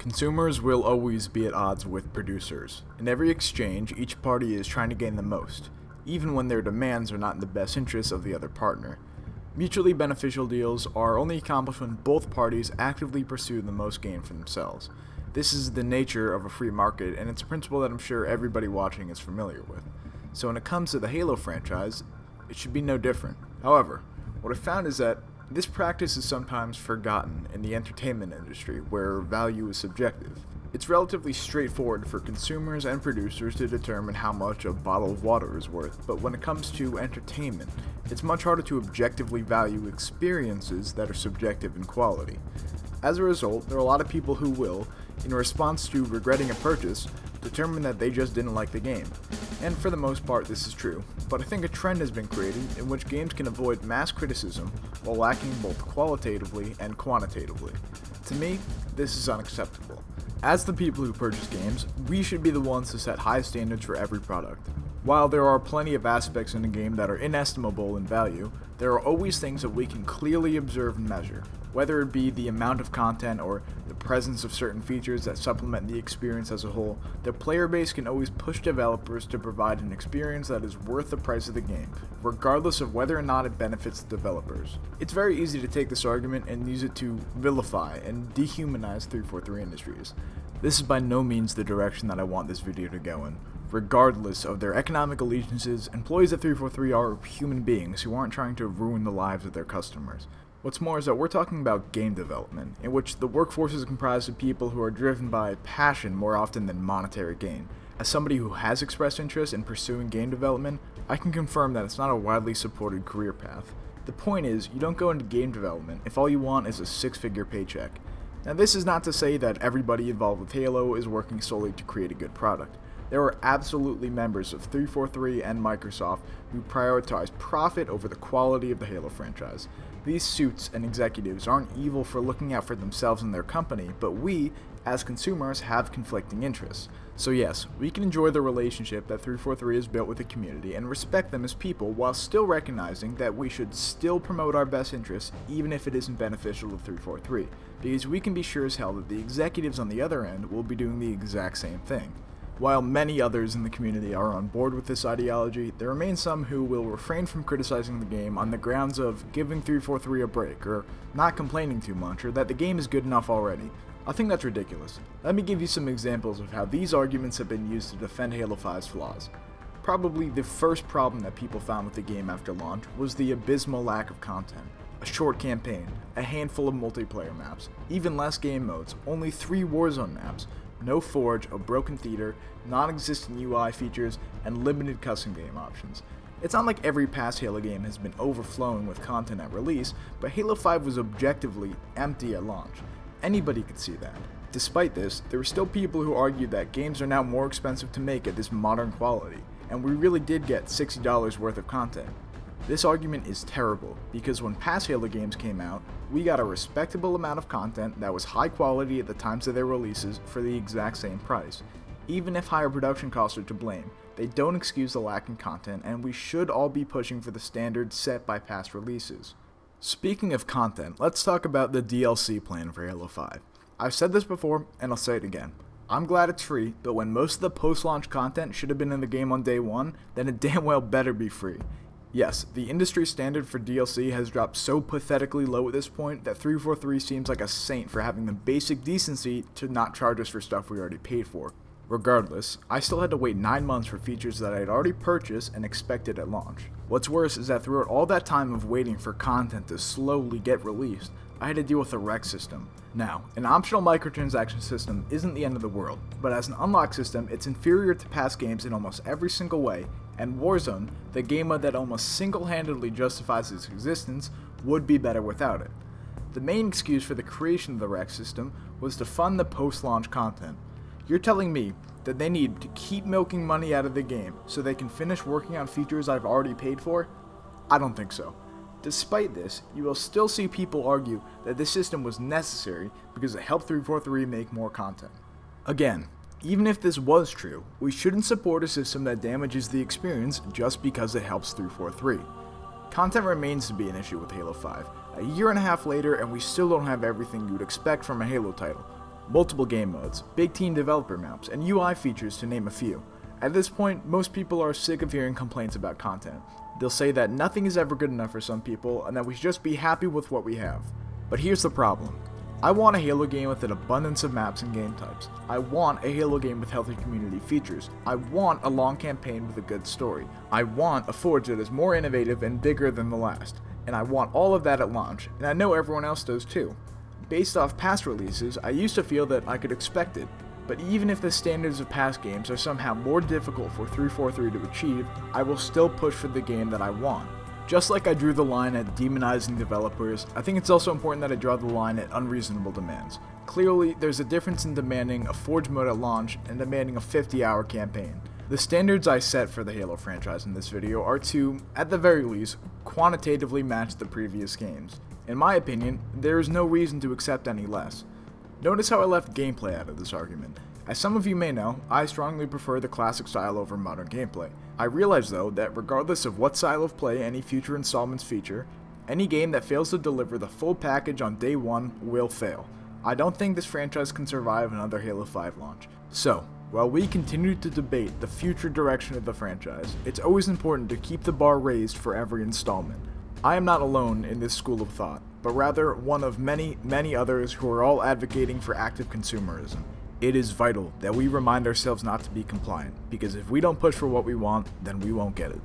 Consumers will always be at odds with producers. In every exchange, each party is trying to gain the most, even when their demands are not in the best interests of the other partner. Mutually beneficial deals are only accomplished when both parties actively pursue the most gain for themselves. This is the nature of a free market, and it's a principle that I'm sure everybody watching is familiar with. So when it comes to the Halo franchise, it should be no different. However, what I found is that this practice is sometimes forgotten in the entertainment industry, where value is subjective. It's relatively straightforward for consumers and producers to determine how much a bottle of water is worth, but when it comes to entertainment, it's much harder to objectively value experiences that are subjective in quality. As a result, there are a lot of people who will, in response to regretting a purchase, determine that they just didn't like the game. And for the most part, this is true, but I think a trend has been created in which games can avoid mass criticism while lacking both qualitatively and quantitatively. To me, this is unacceptable. As the people who purchase games, we should be the ones to set high standards for every product. While there are plenty of aspects in a game that are inestimable in value, there are always things that we can clearly observe and measure, whether it be the amount of content or the presence of certain features that supplement the experience as a whole. The player base can always push developers to provide an experience that is worth the price of the game, regardless of whether or not it benefits the developers. It's very easy to take this argument and use it to vilify and dehumanize 343 Industries. This is by no means the direction that I want this video to go in. Regardless of their economic allegiances, employees at 343 are human beings who aren't trying to ruin the lives of their customers. What's more is that we're talking about game development, in which the workforce is comprised of people who are driven by passion more often than monetary gain. As somebody who has expressed interest in pursuing game development, I can confirm that it's not a widely supported career path. The point is, you don't go into game development if all you want is a six-figure paycheck. Now, this is not to say that everybody involved with Halo is working solely to create a good product. There are absolutely members of 343 and Microsoft who prioritize profit over the quality of the Halo franchise. These suits and executives aren't evil for looking out for themselves and their company, but we, as consumers, have conflicting interests. So yes, we can enjoy the relationship that 343 has built with the community and respect them as people while still recognizing that we should still promote our best interests even if it isn't beneficial to 343, because we can be sure as hell that the executives on the other end will be doing the exact same thing. While many others in the community are on board with this ideology, there remain some who will refrain from criticizing the game on the grounds of giving 343 a break, or not complaining too much, or that the game is good enough already. I think that's ridiculous. Let me give you some examples of how these arguments have been used to defend Halo 5's flaws. Probably the first problem that people found with the game after launch was the abysmal lack of content. A short campaign, a handful of multiplayer maps, even less game modes, only 3 Warzone maps, no Forge, a broken theater, non-existent UI features, and limited custom game options. It's not like every past Halo game has been overflowing with content at release, but Halo 5 was objectively empty at launch. Anybody could see that. Despite this, there were still people who argued that games are now more expensive to make at this modern quality, and we really did get $60 worth of content. This argument is terrible, because when past Halo games came out, we got a respectable amount of content that was high quality at the times of their releases for the exact same price. Even if higher production costs are to blame, they don't excuse the lack in content, and we should all be pushing for the standards set by past releases. Speaking of content, let's talk about the DLC plan for Halo 5. I've said this before, and I'll say it again. I'm glad it's free, but when most of the post-launch content should have been in the game on day one, then it damn well better be free. Yes, the industry standard for DLC has dropped so pathetically low at this point that 343 seems like a saint for having the basic decency to not charge us for stuff we already paid for. Regardless, I still had to wait 9 months for features that I had already purchased and expected at launch. What's worse is that throughout all that time of waiting for content to slowly get released, I had to deal with a rec system. Now, an optional microtransaction system isn't the end of the world, but as an unlock system, it's inferior to past games in almost every single way, and Warzone, the game mode that almost single-handedly justifies its existence, would be better without it. The main excuse for the creation of the rec system was to fund the post-launch content. You're telling me that they need to keep milking money out of the game so they can finish working on features I've already paid for? I don't think so. Despite this, you will still see people argue that this system was necessary because it helped 343 make more content. Again, even if this was true, we shouldn't support a system that damages the experience just because it helps 343. Content remains to be an issue with Halo 5, a year and a half later and we still don't have everything you'd expect from a Halo title. multiple game modes, big team developer maps, and UI features to name a few. At this point, most people are sick of hearing complaints about content. They'll say that nothing is ever good enough for some people and that we should just be happy with what we have. But here's the problem. I want a Halo game with an abundance of maps and game types. I want a Halo game with healthy community features. I want a long campaign with a good story. I want a Forge that is more innovative and bigger than the last. And I want all of that at launch, and I know everyone else does too. Based off past releases, I used to feel that I could expect it, but even if the standards of past games are somehow more difficult for 343 to achieve, I will still push for the game that I want. Just like I drew the line at demonizing developers, I think it's also important that I draw the line at unreasonable demands. Clearly, there's a difference in demanding a Forge mode at launch and demanding a 50-hour campaign. The standards I set for the Halo franchise in this video are to, at the very least, quantitatively match the previous games. In my opinion, there is no reason to accept any less. Notice how I left gameplay out of this argument. As some of you may know, I strongly prefer the classic style over modern gameplay. I realize though that regardless of what style of play any future installments feature, any game that fails to deliver the full package on day one will fail. I don't think this franchise can survive another Halo 5 launch. So, while we continue to debate the future direction of the franchise, it's always important to keep the bar raised for every installment. I am not alone in this school of thought, but rather one of many, many others who are all advocating for active consumerism. It is vital that we remind ourselves not to be compliant, because if we don't push for what we want, then we won't get it.